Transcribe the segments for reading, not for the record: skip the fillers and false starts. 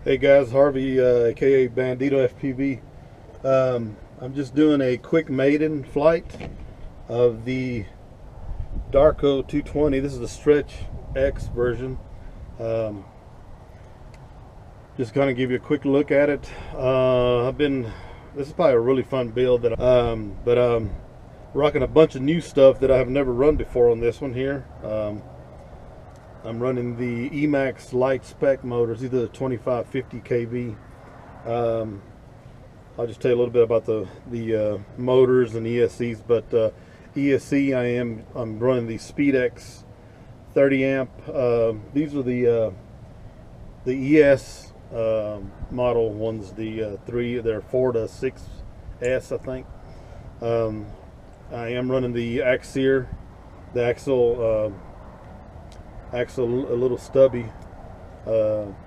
Hey guys, Harvey, aka Bandito FPV. I'm just doing a quick maiden flight of the DARKO 220. This is the Stretch X version. Just kind of give you a quick look at it. This is probably a really fun build that rocking a bunch of new stuff that I have never run before on this one here. I'm running the emax lite spec motors, either the 2550 kV. I'll just tell you a little bit about the motors and ESCs, but ESC I'm running the SpeedX 30 amp. These are the ES model ones, they're 4 to 6S, I think. I am running the axiel, a little stubby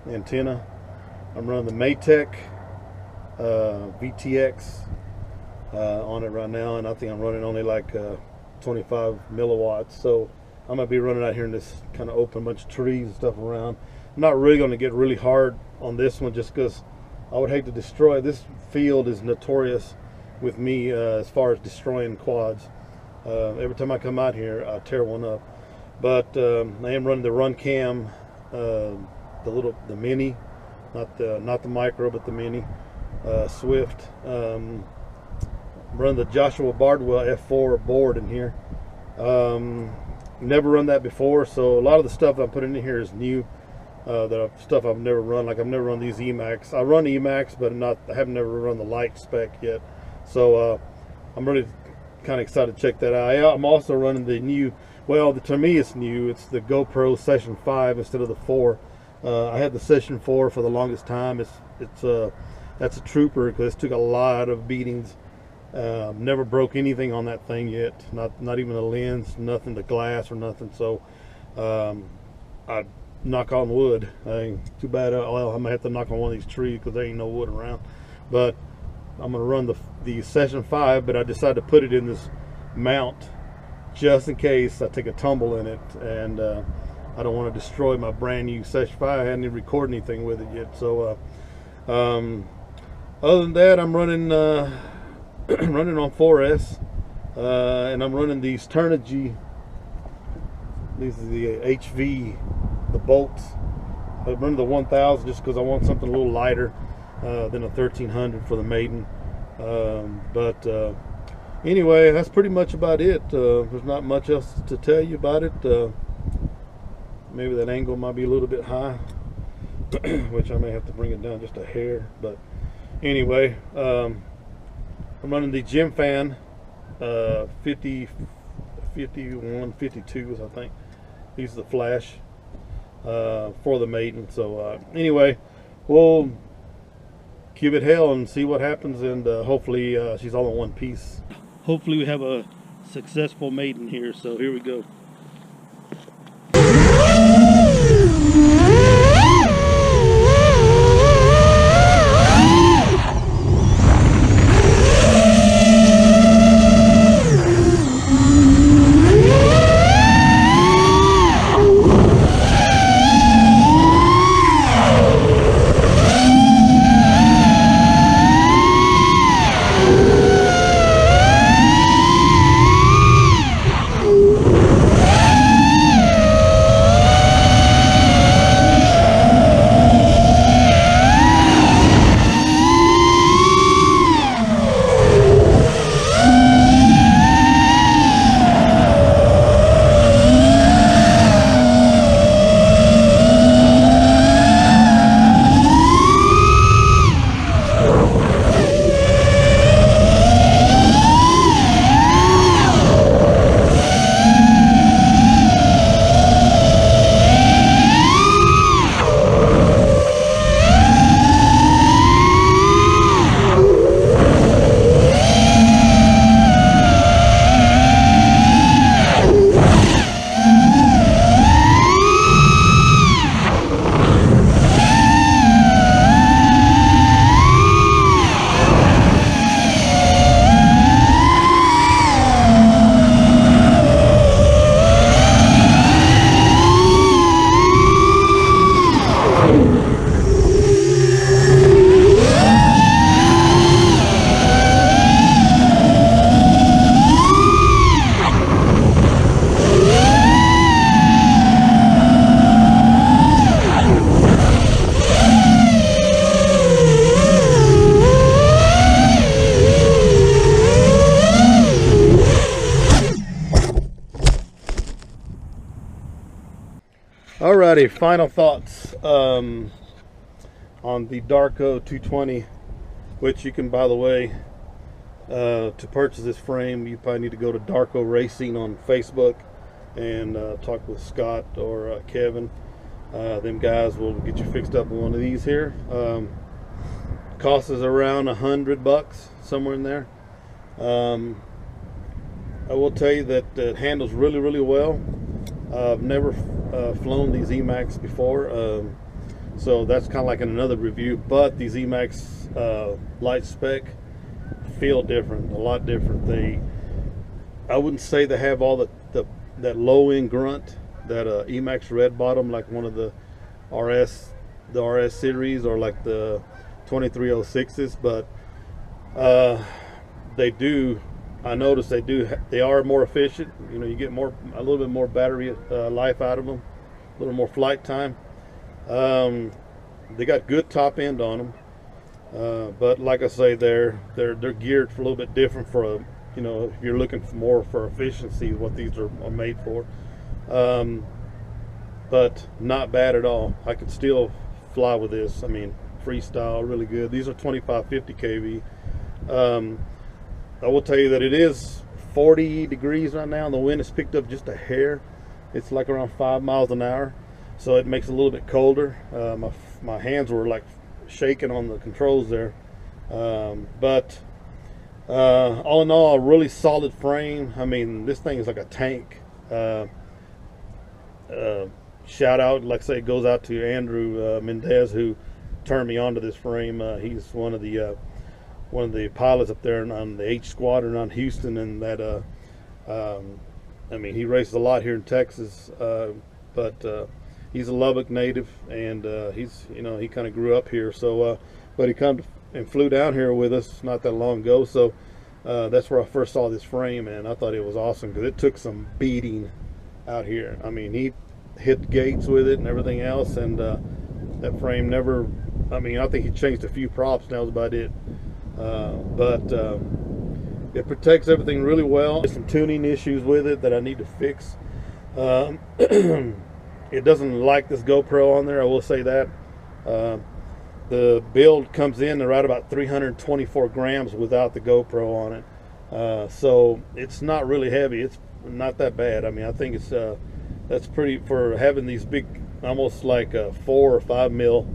antenna. I'm running the maytek VTX on it right now, and I think I'm running only like 25 milliwatts. So I'm gonna be running out here in this kind of open bunch of trees and stuff around. I'm not really gonna get really hard on this one just because I would hate to destroy. This field is notorious with me as far as destroying quads. Every time I come out here, I tear one up. But I am running the runcam, the mini, not the micro, but the mini Swift. I'm running the Joshua Bardwell F4 board in here. Never run that before, so a lot of the stuff I'm putting in here is new. Stuff I've never run. Like I've never run these emax. I run emax, but I haven't never run the lite spec yet. So I'm really kind of excited to check that out. I'm also running the new. Well, to me it's new. It's the GoPro Session 5 instead of the 4. I had the Session 4 for the longest time. That's a trooper because it took a lot of beatings. Never broke anything on that thing yet. Not even a lens, nothing, the glass or nothing. So I knock on wood. Too bad. Well, I'm gonna have to knock on one of these trees because there ain't no wood around. But I'm gonna run the Session 5, but I decided to put it in this mount just in case I take a tumble in it, and I don't want to destroy my brand new Session 5. I hadn't even recorded anything with it yet. So other than that, I'm running running on 4S, and I'm running these Turnigy. These are the HV, the bolts. I'm running the 1000 just because I want something a little lighter than a 1300 for the Maiden. Anyway, that's pretty much about it. There's not much else to tell you about it. Maybe that angle might be a little bit high, which I may have to bring it down just a hair. But anyway, I'm running the Gym Fan 50, 51, 52s, I think. These are the flash for the Maiden. So anyway, we'll give it hell and see what happens, and hopefully she's all in one piece. Hopefully we have a successful Maiden here, so here we go. Alrighty, final thoughts on the DARKO 220, which you can, by the way, to purchase this frame, you probably need to go to DARKO Racing on Facebook and talk with Scott or Kevin. Them guys will get you fixed up with one of these here. Cost is around $100, somewhere in there. I will tell you that it handles really, really well. I've never flown these emax before, so that's kind of like in another review. But these emax light spec feel different, a lot different. I wouldn't say they have all that low end grunt that emax red bottom, like one of the RS series, or like the 2306s, but they do. I noticed they are more efficient. You know, you get a little bit more battery life out of them, a little more flight time. They got good top end on them, but like I say, they're geared for a little bit different for you know, if you're looking for more for efficiency, what these are made for. But not bad at all. I could still fly with this. I mean, freestyle, really good. These are 2550 kV. I will tell you that it is 40 degrees right now, and the wind has picked up just a hair. It's like around 5 miles an hour, so it makes it a little bit colder. My hands were like shaking on the controls there, but all in all, a really solid frame. I mean, this thing is like a tank. Shout out, like I say, it goes out to Andrew Mendez, who turned me onto this frame. He's one of the pilots up there on the H Squadron on Houston, and that I mean, he races a lot here in Texas, but he's a Lubbock native, and he's, you know, he kind of grew up here. So but he come and flew down here with us not that long ago, so that's where I first saw this frame, and I thought it was awesome because it took some beating out here. I mean, he hit gates with it and everything else, and that frame never, I mean, I think he changed a few props, and that was about it. But it protects everything really well. There's some tuning issues with it that I need to fix. It doesn't like this GoPro on there, I will say that. The build comes in at right about 324 grams without the GoPro on it. So it's not really heavy. It's not that bad. I mean, I think it's that's pretty for having these big, almost like 4 or 5 mil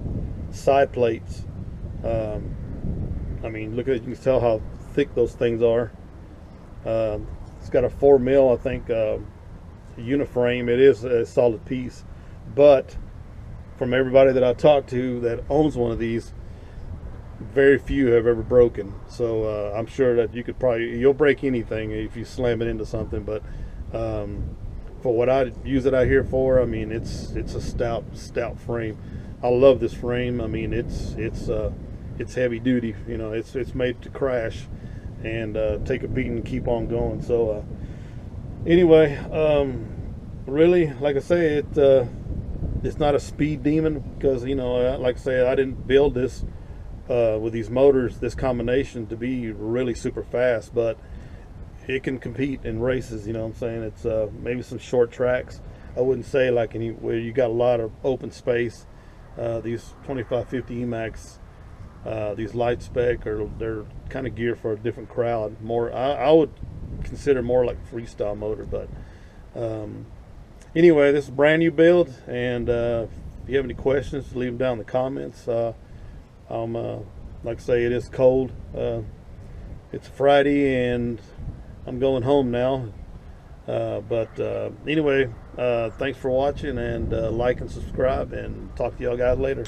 side plates. I mean, look at it, you can tell how thick those things are. It's got a 4 mil, I think, uniframe. It is a solid piece, but from everybody that I talked to that owns one of these, very few have ever broken. So I'm sure that you'll break anything if you slam it into something. But for what I use it out here for, I mean, it's a stout frame. I love this frame. I mean, it's heavy duty. You know, it's made to crash and take a beating and keep on going. So anyway, really, like I say, it's not a speed demon, because, you know, like I say, I didn't build this with these motors, this combination, to be really super fast, but it can compete in races. You know what I'm saying? It's maybe some short tracks. I wouldn't say like where you got a lot of open space. These 2550 emax, these light spec, they're kind of geared for a different crowd. More, I would consider more like freestyle motor. But anyway, this is a brand new build, and if you have any questions, leave them down in the comments. Like I say, it is cold. It's Friday, and I'm going home now. But anyway, thanks for watching, and like and subscribe, and talk to y'all guys later.